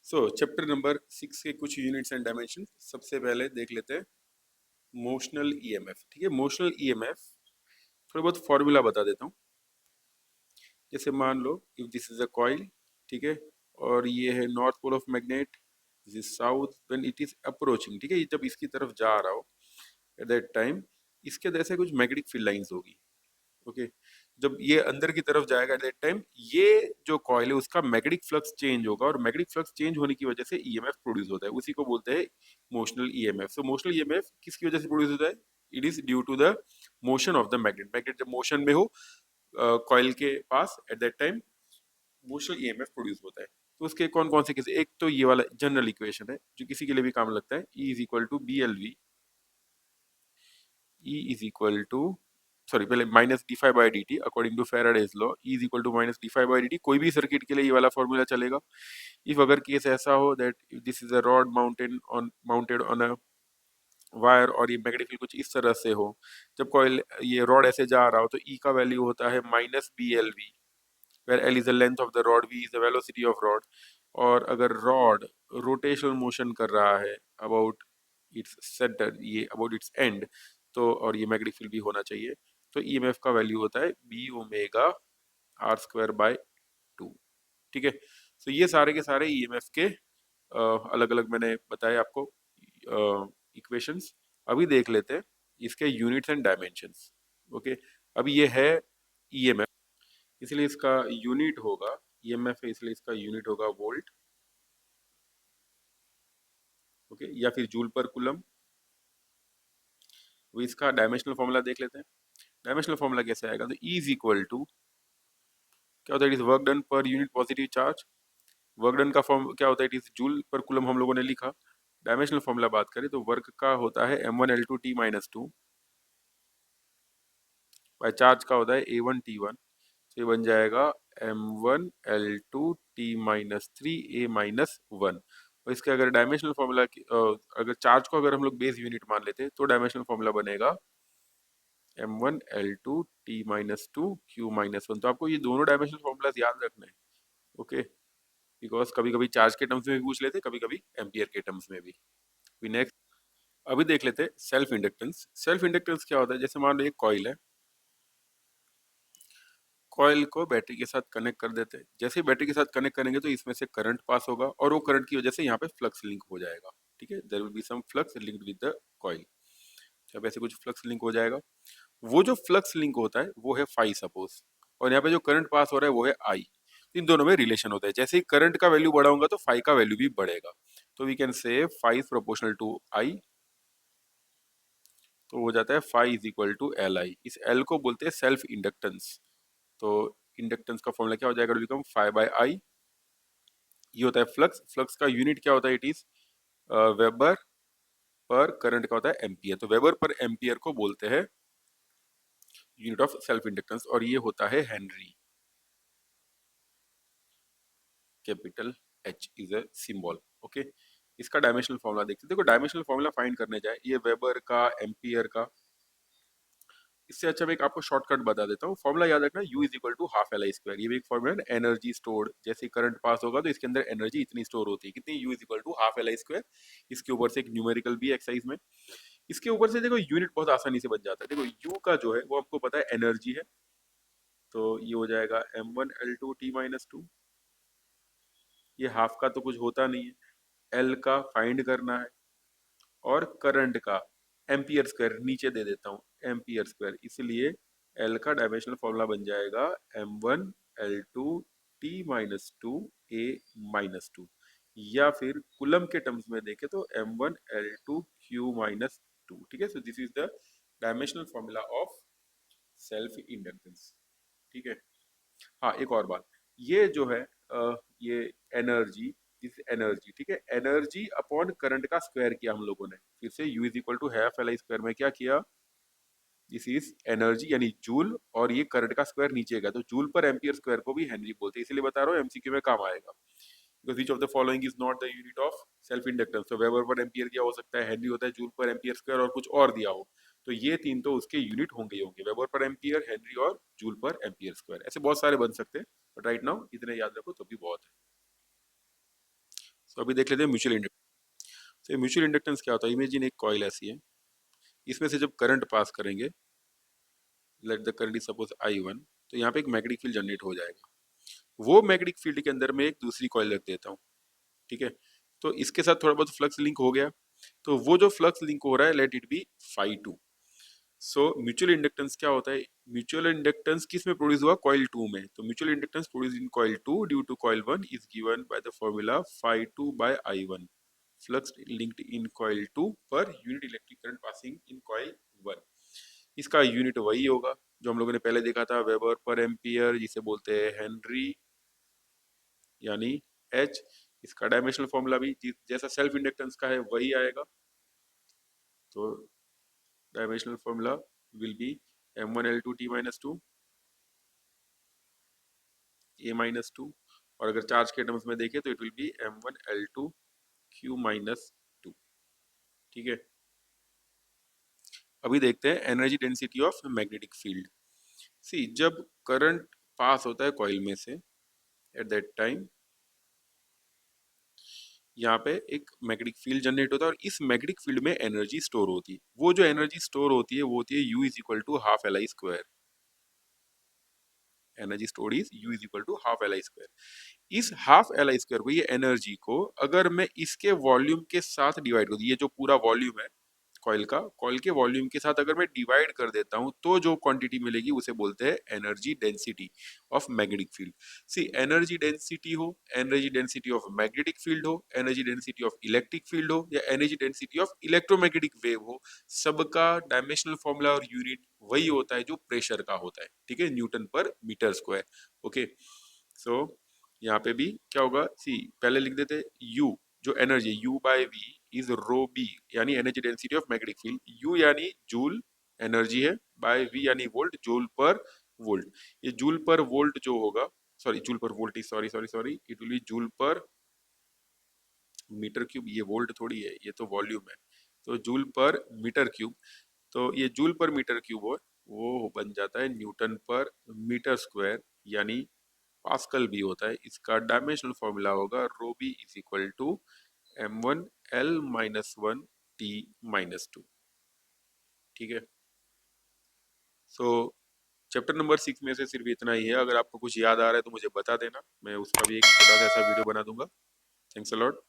Chapter number 6 के कुछ units and dimension. सबसे पहले देख लेते हैं मोशनल ईएमएफ। ठीक है, मोशनल ईएमएफ थोड़ा बहुत फॉर्मूला बता देता हूँ। जैसे मान लो if this is a coil, ठीक है, और ये है north pole of magnet, this is south when it is approaching. ठीक है, ये जब इसकी तरफ जा रहा हो एट दैट टाइम इसके अंदर से कुछ मैग्नेटिक फील्ड लाइंस होगी। ओके, जब ये अंदर की तरफ जाएगा एट दैट टाइम ये जो कॉइल है उसका मैग्नेटिक फ्लक्स चेंज होगा, और मैग्नेटिक फ्लक्स चेंज होने की वजह से ईएमएफ प्रोड्यूस होता है। उसी को बोलते हैं motional EMF. So motional EMF किसकी वजह से प्रोड्यूस होता है? It is due to the motion of the magnet. Magnet जब मोशन में हो कॉइल के पास at that time motional EMF produce होता है। तो उसके कौन कौन से केस? एक तो ये वाला जनरल इक्वेशन है जो किसी के लिए भी काम लगता है, E is equal to B L V, E is equal to sorry पहले minus D five by D T according to Faraday's law. E is equal to minus D five by D T. कोई भी circuit के लिए ये वाला formula चलेगा। If अगर case ऐसा हो that this is a rod mounted on a wire और ये मैग्नेटिक फील्ड कुछ इस तरह से हो, जब कॉइल ये रॉड ऐसे जा रहा हो तो E का वैल्यू होता है minus B L V, where L is the length of the rod, V is the velocity of rod. और अगर रॉड रोटेशनल मोशन कर रहा है अबाउट इट्स सेंटर, ये अबाउट इट्स एंड, तो और ये मैग्नेटिक फील्ड भी होना चाहिए, तो ईएमएफ का वैल्यू होता है B omega R square by 2। ठीक है, तो ये सारे के सारे ईएमएफ के अलग अलग मैंने बताए आपको इक्वेशंस। अभी देख लेते हैं इसके यूनिट्स एंड डायमेंशंस। ओके, अभी ये है ईएमएफ, इसलिए इसका यूनिट होगा, ईएमएफ है इसलिए इसका यूनिट होगा वोल्ट। ओके, या फिर जूल पर कूलम। वो इसका डायमेंशनल फॉर्मूला देख लेते हैं। डायमेंशनल फॉर्मूला कैसे आएगा? तो E इज इक्वल टू क्या होता है? It is work done per unit positive charge. Work done का फॉर्म क्या होता है? इट इज जूल पर कूलम हम लोगों ने लिखा। डायमेंशनल फॉर्मूला बात करें तो वर्क का होता है m1L2T-2 बाय चार्ज का होता है A1T1। तो ये बन जाएगा m1L2T-3A-1। और इसके अगर डायमेंशनल फॉर्मूला अगर चार्ज को अगर हम लोग बेस यूनिट मान लेते हैं तो डायमेंशनल फॉर्मूला बनेगा m1L2T-2Q-1। तो आपको ये दोनों डायमेंशनल फॉर्मूलाज याद रखना है। ओके, बिकॉज कभी कभी चार्ज के टर्म्स में भी पूछ लेते, कभी कभी एम्पियर के टर्म्स में भी। नेक्स्ट अभी देख लेते हैं सेल्फ इंडक्टेंस। सेल्फ इंडक्टेंस क्या होता है? जैसे मान लो एक कॉइल है, कॉइल को बैटरी के साथ कनेक्ट कर देते हैं। जैसे ही बैटरी के साथ कनेक्ट करेंगे तो इसमें से करंट पास होगा, और वो करंट की वजह से यहाँ पे फ्लक्स लिंक हो जाएगा। ठीक है, there will be some flux linked with the coil. जब ऐसे कुछ फ्लक्स लिंक हो जाएगा, वो जो फ्लक्स लिंक होता है वो है फाई सपोज, और यहाँ पे जो करंट पास हो रहा है वो है आई। इन दोनों में रिलेशन होता है, जैसे ही करंट का वैल्यू बढ़ा होगा तो फाई का वैल्यू भी बढ़ेगा। तो we can say phi is proportional to I, तो हो जाता है phi is equal to L I. इस एल को बोलते हैं सेल्फ इंडक्टेंस। तो इंडक्टेंस का फॉर्मूला क्या हो जाएगा? Become phi by I. ये होता है फ्लक्स। फ्लक्स का यूनिट क्या होता है? इट इज वेबर पर करंट का होता है एम्पियर। तो वेबर पर एम्पियर को बोलते हैं यूनिट ऑफ सेल्फ इंडक्टेंस, और ये होता है Henry. Capital H is a symbol. Okay, इसका डायमेंशनल फॉर्मूला देखते हैं। देखो डायमेंशनल फॉर्मूला फाइंड करने जाए, ये वेबर का, एम्पियर का, इससे अच्छा मैं एक आपको शॉर्टकट बता देता हूँ। फॉर्मूला याद रखना, U is equal to half L I square. ये भी एक फॉर्मूला है, एनर्जी स्टोर्ड। जैसे करंट पास होगा तो इसके अंदर एनर्जी इतनी स्टोर होती है, कितनी? U is equal to half L I square. इसके ऊपर से एक न्यूमेरिकल भी एक्सरसाइज में, इसके ऊपर से देखो यूनिट बहुत आसानी से बन जाता है। देखो U का जो है वो आपको पता है एनर्जी है, तो ये हो जाएगा m1L2T-2। ये हाफ का तो कुछ होता नहीं है, L का फाइंड करना है, और करंट का एम्पियर स्क्वायर नीचे दे देता हूँ, एम्पियर स्क्वायर। इसलिए L का डायमेंशनल फॉर्मूला बन जाएगा m1L2T-2A-2, या फिर कूलम के टर्म्स में देखें तो m1L2Q-2। ठीक है, so this is the dimensional formula of self inductance. ठीक है, हाँ एक और बात, ये जो है ये एनर्जी, इस एनर्जी, ठीक है, एनर्जी अपॉन करंट का स्क्वायर किया हम लोगों ने। फिर से U is equal to half L I square में क्या किया? दिस इज एनर्जी यानी जूल, और ये करंट का स्क्वायर नीचे का, तो जूल पर एम्पियर स्क्वायर को भी हेनरी बोलते हैं। इसलिए बता रहा हूँ एमसीक्यू में काम आएगा। Because which of the following is not the unit of self inductance. तो वेबर पर एम्पियर क्या हो सकता है? हेनरी होता है, जूल पर एम्पियर स्क्वायर और कुछ और दिया हो, तो ये तीन तो उसके यूनिट होंगे ही होंगे, वेबर पर एम्पियर, हेनरी और जूल पर एम्पियर स्क्वायर। ऐसे बहुत सारे बन सकते हैं, बट राइट नाउ इतने याद रखो तो भी बहुत है। तो अभी देख लेते हैं म्यूचुअल इंडक्टेंस। तो म्यूचुअल इंडक्टेंस क्या होता है, इमेजिन एक कॉइल ऐसी है, इसमें से जब करंट पास करेंगे, let the current is suppose I1, तो यहाँ पे एक मैग्नेटिक फील्ड जनरेट हो जाएगा। वो मैग्नेटिक फील्ड के अंदर मैं एक दूसरी कॉइल रख देता हूँ, ठीक है। तो इसके साथ थोड़ा बहुत फ्लक्स लिंक हो गया, तो वो जो फ्लक्स लिंक हो रहा है let it be phi2। So mutual inductance क्या होता है, म्यूचुअल इंडक्टेंस किस में प्रोड्यूस हुआ, कॉइल 2 में। तो mutual inductance produce in coil 2 due to coil 1 is given by the formula phi2 by I1, flux linked in coil 2 per unit electric current passing in coil 1। इसका unit वही होगा जो हम लोगों ने पहले देखा था, वेबर पर एम्पियर, जिसे बोलते हैं हेनरी यानी H। इसका डायमेंशनल फॉर्मूला भी जैसा सेल्फ इंडक्टेंस का है वही आएगा। तो dimensional formula will be M1L2T-2 A-2, और अगर चार्ज के टर्म्स में देखें तो इट विल बी M1L2Q-2, ठीक है। अभी देखते हैं energy density of magnetic field. See, जब करंट पास होता है कॉइल में से, एट दैट टाइम यहाँ पे एक मैग्नेटिक फील्ड जनरेट होता है और इस मैग्नेटिक फील्ड में एनर्जी स्टोर होती है। वो जो एनर्जी स्टोर होती है वो होती है U = ½ Li²। Energy stored is U = ½ Li²। इस ½ Li² को, ये एनर्जी को अगर मैं इसके वॉल्यूम के साथ डिवाइड कर दूं, ये जो पूरा वॉल्यूम है कॉइल का, कॉइल के वॉल्यूम के साथ अगर मैं डिवाइड कर देता हूं तो जो क्वांटिटी मिलेगी उसे बोलते हैं energy density of magnetic field. See, energy density हो, energy density of magnetic field हो, energy density of electric field हो, या energy density of electromagnetic wave हो, सबका डायमेंशनल फॉर्मूला और यूनिट वही होता है जो प्रेशर का होता है, ठीक है, न्यूटन पर मीटर स्क्वायर। ओके, सो यहाँ पे भी क्या होगा, सी पहले लिख देते U, जो energy U/V is rho B, यानी energy density of magnetic field. U यानी जूल एनर्जी है, बाय V यानी वोल्ट, जूल पर वोल्ट। ये जूल पर वोल्ट जो होगा, सॉरी जूल पर volt is, sorry sorry sorry, it will be joule पर मीटर क्यूब। ये वोल्ट थोड़ी है, ये तो वॉल्यूम है। तो जूल पर मीटर क्यूब, तो ये जूल पर मीटर क्यूब हो, वो बन जाता है न्यूटन पर मीटर स्क्वायर, यानी पास्कल भी होता है। इसका डायमेंशनल फॉर्मूला होगा rho B is equal to M1L-1T-2, ठीक है। सो चैप्टर नंबर 6 में से सिर्फ इतना ही है। अगर आपको कुछ याद आ रहा है तो मुझे बता देना, मैं उसका भी एक छोटा सा ऐसा वीडियो बना दूंगा। Thanks a lot.